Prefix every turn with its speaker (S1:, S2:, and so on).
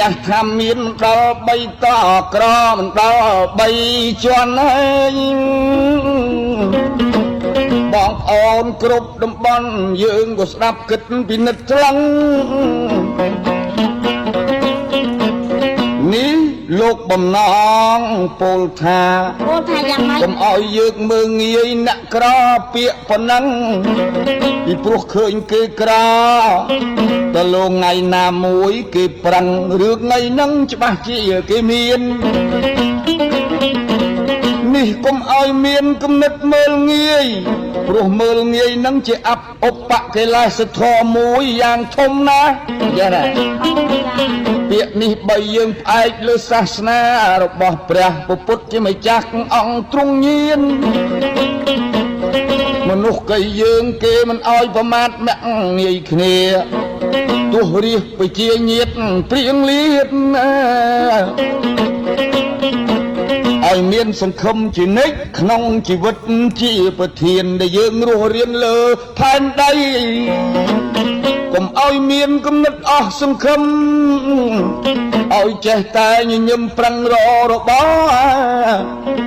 S1: ចាស់ថាមានដល់3តក្រមិនដល់3ជាន់ហើយបងប្អូនគ្រប់តំបន់យើងក៏ស្ដាប់គិតពិនិត្យខ្លាំងនេះលោកបំណងពោលថា
S2: យ៉ាងម៉េច
S1: កុំឲ្យយើងមើងងាយអ្នកក្រពាក្យប៉ុណ្ណឹងពីព្រោះឃើញគេក្រតលងថ្ងៃណាមួយគេប្រឹងរឿងថ្ងៃហ្នឹងច្បាស់ជាគេមាននេះកុំឲ្យមានគំនិតមើលងាយព្រោះមើលងាយហ្នឹងជាអបកិលេសធម៌មួយយ៉ាងធំណាស់យ៉ាងណាពាក្យនេះបើយើងផ្អែកលើសាសនារបស់ព្រះពុទ្ធជាម្ចាស់អង្គទ្រង់ញៀនមនុស្សគេយើងគេមិនអោយប្រមាថមាក់ងាយគ្នាទោះរាសបជាញាតព្រៀងលៀតឲ្យមានសង្ឃឹមជានិច្ចក្នុងជីវិតជាប្រធានដែលយើងរស់រានលើផែនដីកុំឲ្យមានគំនិតអស់សង្ឃឹមឲ្យចេះតែញញឹមប្រឹងរករបស់